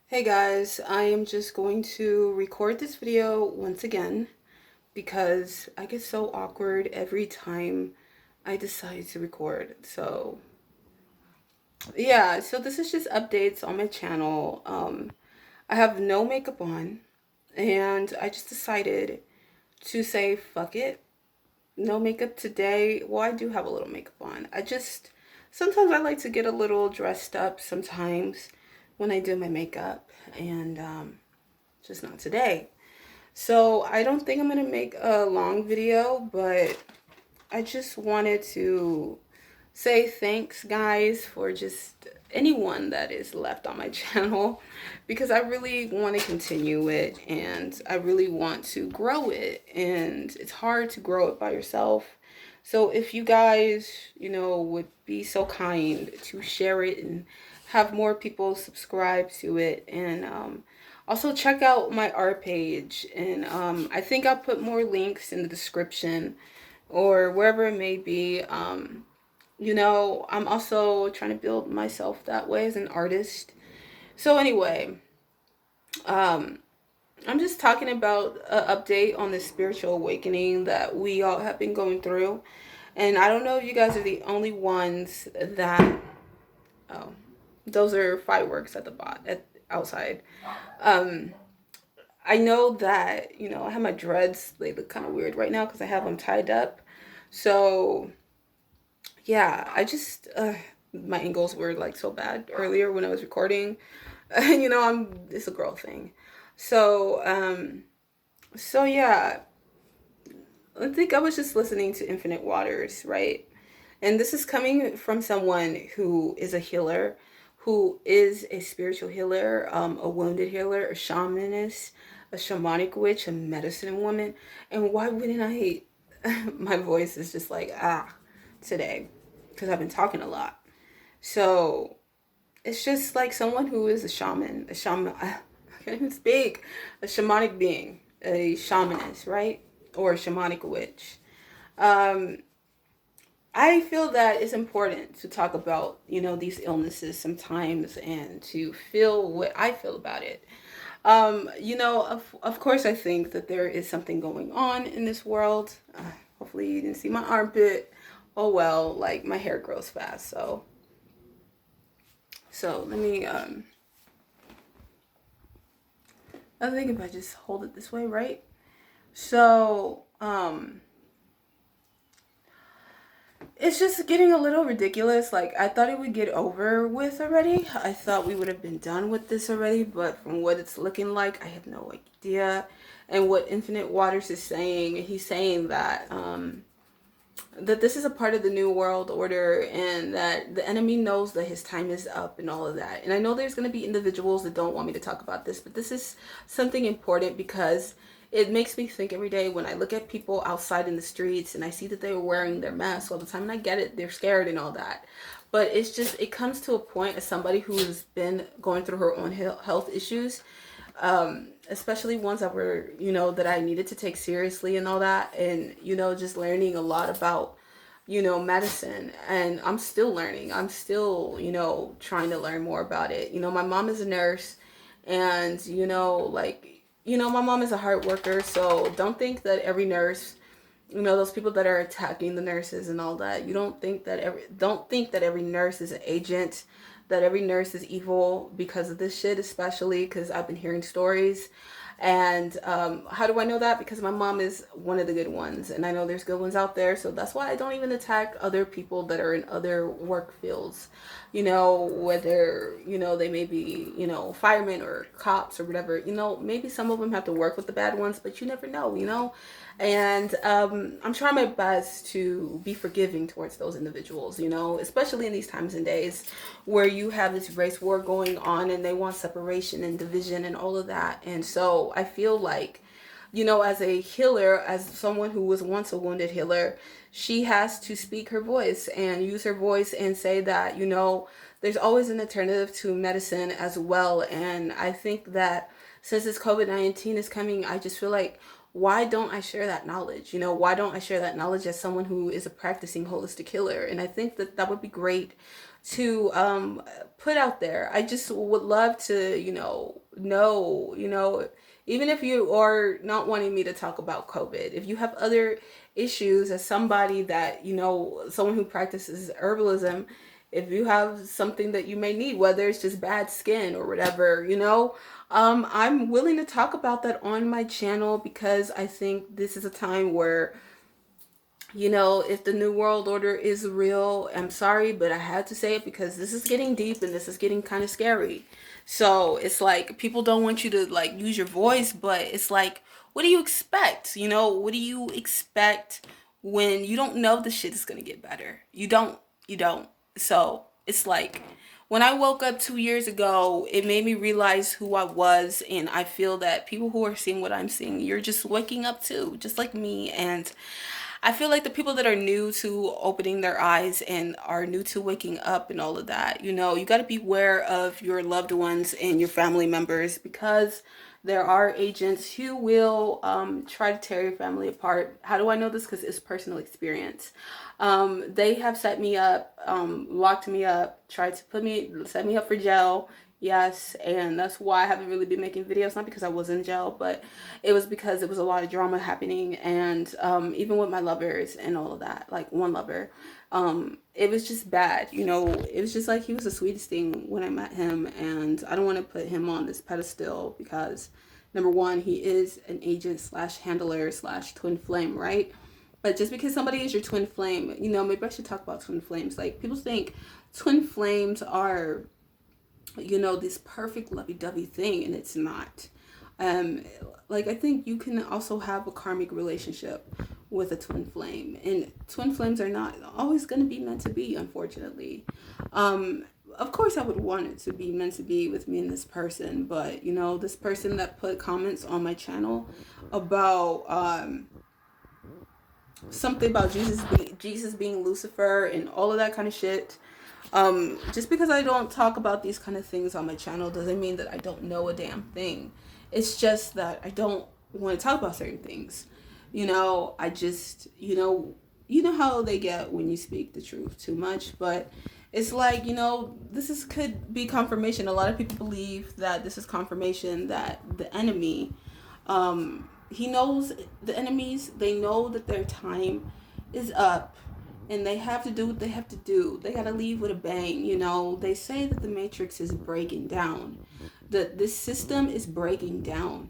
Hey guys, I am just going to record this video once again because I get so awkward every time I decide to record. So yeah, so this is just updates on my channel. I have no makeup on and I just decided to say fuck it. No makeup today. Well, I do have a little makeup on. Sometimes I like to get a little dressed up sometimes when I do my makeup and just not today. So I don't think I'm going to make a long video, but I just wanted to say thanks, guys, for just anyone that is left on my channel because I really want to continue it and I really want to grow it. And it's hard to grow it by yourself. So if you guys, would be so kind to share it and have more people subscribe to it, and also check out my art page, and I think I'll put more links in the description or wherever it may be. I'm also trying to build myself that way as an artist. So anyway, um, I'm just talking about an update on the spiritual awakening that we all have been going through. And I don't know if you guys are the only ones that, oh, those are fireworks at the outside. Um, I know that, I have my dreads. They look kind of weird right now because I have them tied up. So yeah, my angles were like so bad earlier when I was recording. It's a girl thing. So, yeah, I think I was just listening to Infinite Waters, right? And this is coming from someone who is a healer, who is a spiritual healer, a wounded healer, a shamanist, a shamanic witch, a medicine woman. And why wouldn't I? My voice is just like, today, because I've been talking a lot. So it's just like someone who is a shaman, I can't even speak, a shamanic being, a shamanist, right? Or a shamanic witch. Um, I feel that it's important to talk about, these illnesses sometimes and to feel what I feel about it. Of course, I think that there is something going on in this world. Hopefully, you didn't see my armpit. Oh well, like my hair grows fast, so let me. I think if I just hold it this way, right? So, it's just getting a little ridiculous. Like, I thought it would get over with already. I thought we would have been done with this already, but from what it's looking like, I have no idea. And what Infinite Waters is saying, he's saying that this is a part of the new world order and that the enemy knows that his time is up and all of that. And I know there's going to be individuals that don't want me to talk about this, but this is something important because it makes me think every day when I look at people outside in the streets and I see that they're wearing their masks all the time, and I get it, they're scared and all that. But it comes to a point as somebody who's been going through her own health issues, especially ones that were, that I needed to take seriously and all that. And, just learning a lot about, medicine. And I'm still learning. I'm still, trying to learn more about it. My mom is a nurse and, my mom is a hard worker. So don't think that every nurse, those people that are attacking the nurses and all that, don't think that every nurse is an agent, that every nurse is evil because of this shit, especially because I've been hearing stories. And how do I know that? Because my mom is one of the good ones, and I know there's good ones out there. So that's why I don't even attack other people that are in other work fields. Whether they may be firemen or cops or whatever. Maybe some of them have to work with the bad ones, but you never know. And I'm trying my best to be forgiving towards those individuals, especially in these times and days where you have this race war going on and they want separation and division and all of that. And so I feel like, as a healer, as someone who was once a wounded healer, she has to speak her voice and use her voice and say that, there's always an alternative to medicine as well. And I think that since this COVID-19 is coming, I just feel like, why don't I share that knowledge? Why don't I share that knowledge as someone who is a practicing holistic healer? And I think that that would be great to put out there. I just would love to, no, even if you are not wanting me to talk about COVID, if you have other issues as somebody that, someone who practices herbalism, if you have something that you may need, whether it's just bad skin or whatever, I'm willing to talk about that on my channel, because I think this is a time where, if the New World Order is real, I'm sorry, but I had to say it because this is getting deep and this is getting kind of scary. So it's like people don't want you to like use your voice, but it's like, what do you expect? What do you expect when you don't know the shit is gonna get better? You don't. So it's like when I woke up 2 years ago, it made me realize who I was, and I feel that people who are seeing what I'm seeing, you're just waking up too, just like me. And I feel like the people that are new to opening their eyes and are new to waking up and all of that, you got to be aware of your loved ones and your family members, because there are agents who will try to tear your family apart. How do I know this? Because it's personal experience. They have set me up, locked me up, tried to set me up for jail. Yes, and that's why I haven't really been making videos. Not because I was in jail, but it was because it was a lot of drama happening, and even with my lovers and all of that, like one lover, it was just bad. It was just like he was the sweetest thing when I met him, and I don't want to put him on this pedestal because, number one, he is an agent slash handler slash twin flame, right? But just because somebody is your twin flame, maybe I should talk about twin flames. Like, people think twin flames are, this perfect lovey-dovey thing, and it's not. um like, I think you can also have a karmic relationship with a twin flame, and twin flames are not always going to be meant to be, unfortunately. Of course I would want it to be meant to be with me and this person, but this person that put comments on my channel about something about Jesus being Lucifer and all of that kind of shit. Just because I don't talk about these kind of things on my channel doesn't mean that I don't know a damn thing. It's just that I don't want to talk about certain things. I just, how they get when you speak the truth too much. But it's like, could be confirmation. A lot of people believe that this is confirmation that the enemy, he knows the enemies, they know that their time is up, and they have to do what they have to do. They gotta leave with a bang. They say that the matrix is breaking down, that this system is breaking down,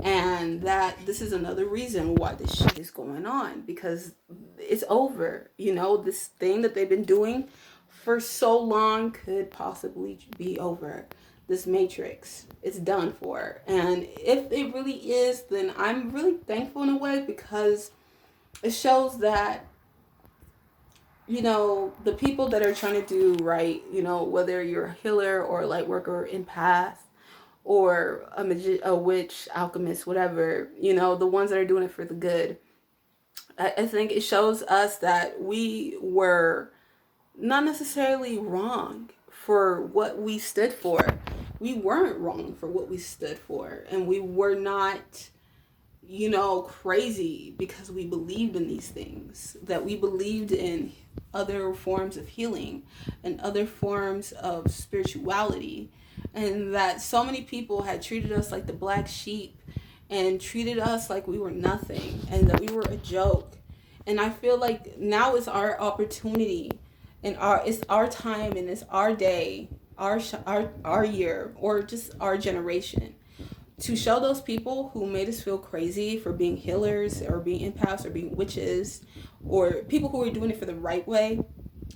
and that this is another reason why this shit is going on, because it's over. This thing that they've been doing for so long could possibly be over. This matrix, it's done for. And if it really is, then I'm really thankful in a way, because it shows that, the people that are trying to do right, whether you're a healer or a light worker, empath, or a witch, alchemist, whatever, the ones that are doing it for the good, I think it shows us that we were not necessarily wrong for what we stood for. We weren't wrong for what we stood for, and we were not, crazy because we believed in these things, that we believed in other forms of healing and other forms of spirituality, and that so many people had treated us like the black sheep and treated us like we were nothing and that we were a joke. And I feel like now is our opportunity, and it's our time, and it's our day, our year, or just our generation, to show those people who made us feel crazy for being healers or being empaths or being witches, or people who are doing it for the right way,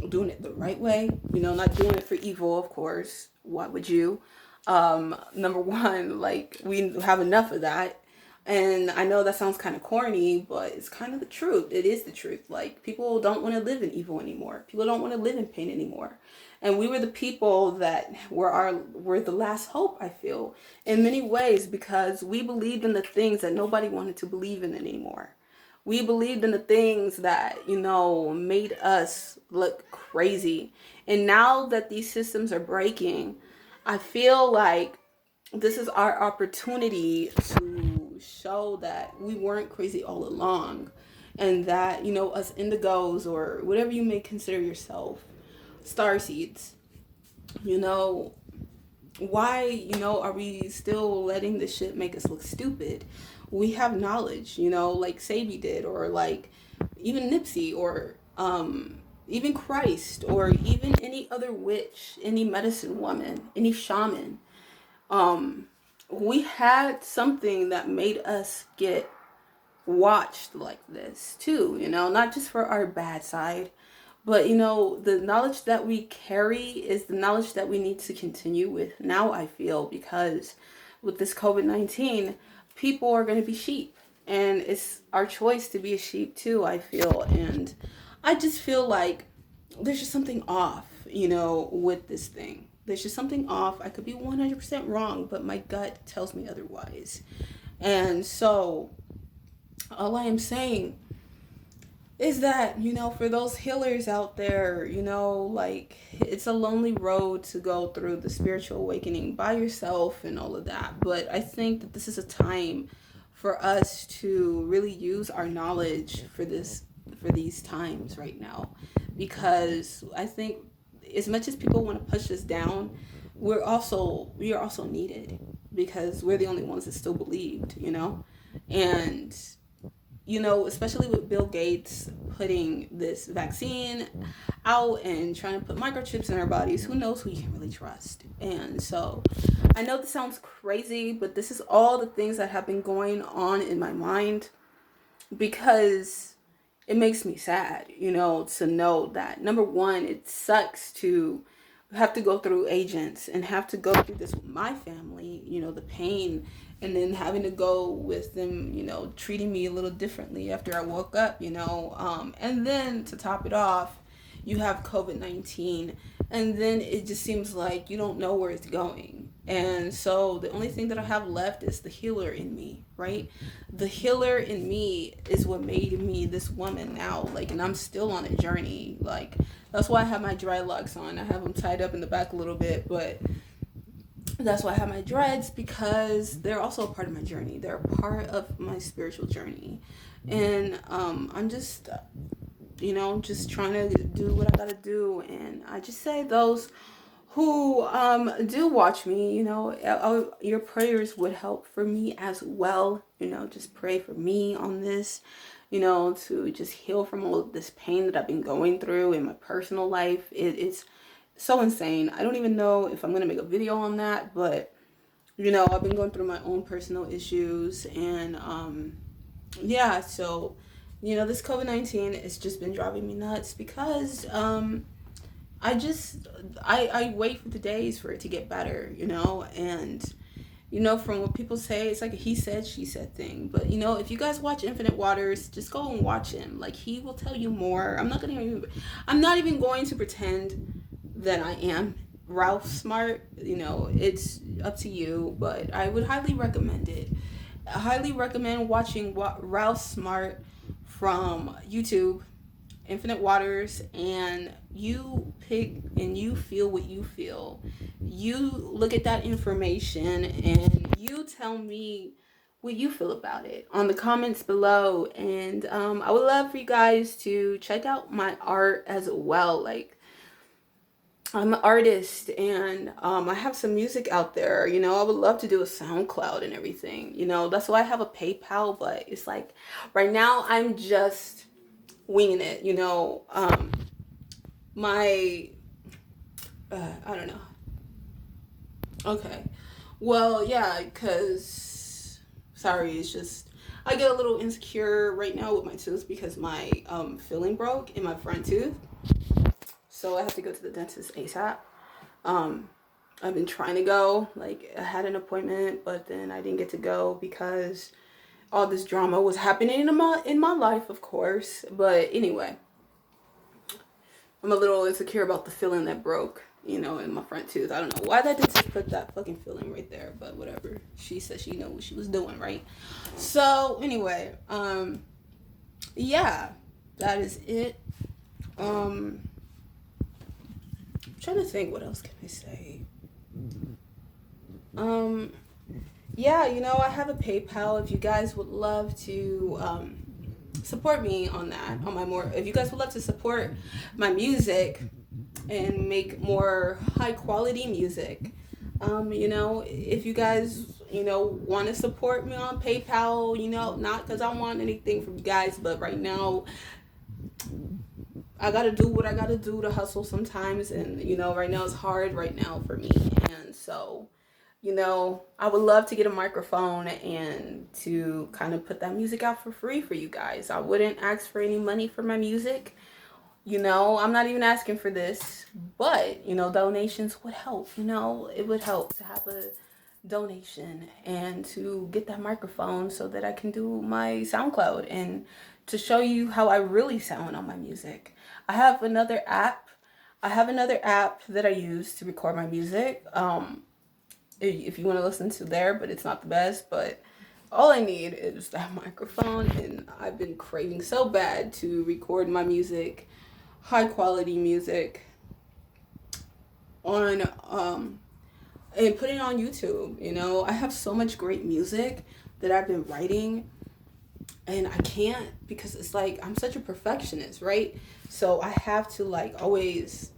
doing it the right way, not doing it for evil, of course. Why would you? Number one, like, we have enough of that. And I know that sounds kind of corny, but it's kind of the truth. It is the truth. Like, people don't want to live in evil anymore. People don't want to live in pain anymore. And we were the people that were the last hope, I feel, in many ways, because we believed in the things that nobody wanted to believe in anymore. We believed in the things that, made us look crazy. And now that these systems are breaking, I feel like this is our opportunity to show that we weren't crazy all along, and that, us indigos, or whatever you may consider yourself, starseeds, Why, are we still letting this shit make us look stupid? We have knowledge, like Sabi did, or like even Nipsey, or even Christ, or even any other witch, any medicine woman, any shaman. Um, we had something that made us get watched like this too, not just for our bad side, but the knowledge that we carry is the knowledge that we need to continue with now, I feel, because with this COVID-19, people are going to be sheep, and it's our choice to be a sheep too, I feel. And I just feel like there's just something off, with this thing. There's just something off. I could be 100% wrong, but my gut tells me otherwise. And so all I am saying is that, for those healers out there, like, it's a lonely road to go through the spiritual awakening by yourself and all of that. But I think that this is a time for us to really use our knowledge for these times right now, because I think as much as people want to push us down, we are also needed, because we're the only ones that still believed, and especially with Bill Gates putting this vaccine out and trying to put microchips in our bodies, who knows who you can really trust. And so I know this sounds crazy, but this is all the things that have been going on in my mind, because it makes me sad, to know that, number one, it sucks to have to go through agents and have to go through this with my family, the pain, and then having to go with them, treating me a little differently after I woke up, and then to top it off, you have COVID-19, and then it just seems like you don't know where it's going. And so the only thing that I have left is the healer in me, right? The healer in me is what made me this woman now, like, and I'm still on a journey. Like, that's why I have my dreadlocks on. I have them tied up in the back a little bit, but that's why I have my dreads, because they're also a part of my journey. They're a part of my spiritual journey. And I'm just, just trying to do what I gotta do. And I just say those who do watch me, your prayers would help for me as well. Just pray for me on this, to just heal from all of this pain that I've been going through in my personal life. It's so insane. I don't even know if I'm going to make a video on that, but, I've been going through my own personal issues. And yeah, so, this COVID-19 has just been driving me nuts, because I wait for the days for it to get better, and, from what people say, it's like a he said, she said thing. But, if you guys watch Infinite Waters, just go and watch him. Like, he will tell you more. I'm not even going to pretend that I am Ralph Smart. It's up to you, but I would highly recommend it. I highly recommend watching Ralph Smart from YouTube, Infinite Waters, and you pick and you feel what you feel. You look at that information and you tell me what you feel about it on the comments below. And I would love for you guys to check out my art as well. Like, I'm an artist, and I have some music out there. I would love to do a SoundCloud and everything. That's why I have a PayPal, but it's like right now I'm just winging it. My I don't know. Okay, well, yeah, because sorry, it's just I get a little insecure right now with my tooth, because my filling broke in my front tooth. So I have to go to the dentist ASAP. I've been trying to go. Like, I had an appointment, but then I didn't get to go because all this drama was happening in my life, of course. But anyway, I'm a little insecure about the filling that broke, in my front tooth. I don't know why that dentist put that fucking filling right there, but whatever. She said she knew what she was doing, right? So anyway, yeah, that is it. Trying to think, what else can I say? Yeah, I have a PayPal if you guys would love to support me on that, if you guys would love to support my music and make more high quality music, You know, if you guys, you know, want to support me on PayPal, you know, not because I want anything from you guys, but right now I gotta do what I gotta do to hustle sometimes, and you know, right now it's hard right now for me, and so, you know, I would love to get a microphone and to kind of put that music out for free for you guys. I wouldn't ask for any money for my music. You know, I'm not even asking for this, but you know, donations would help. You know, it would help to have a donation and to get that microphone so that I can do my SoundCloud and to show you how I really sound on my music. I have another app. I have another app that I use to record my music. If you want to listen to there, but it's not the best. But all I need is that microphone, and I've been craving so bad to record my music, high quality music, on and put it on YouTube. You know, I have so much great music that I've been writing, and I can't because it's like I'm such a perfectionist, right? So I have to like always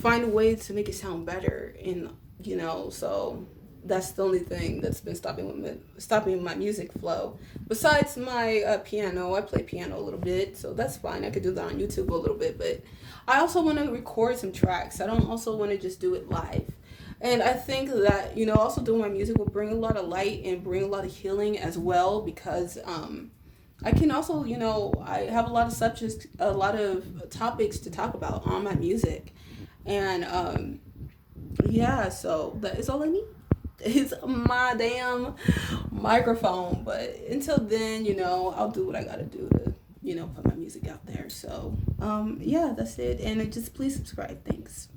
find a way to make it sound better, and you know, so that's the only thing that's been stopping my music flow. Besides my piano, I play piano a little bit, so that's fine. I could do that on YouTube a little bit, but I also want to record some tracks. I don't also want to just do it live. And I think that, you know, also doing my music will bring a lot of light and bring a lot of healing as well, because I can also, you know, I have a lot of subjects, a lot of topics to talk about on my music. And yeah, so that is all I need. It's my damn microphone. But until then, you know, I'll do what I gotta do to, you know, put my music out there. So yeah, that's it. And just please subscribe. Thanks.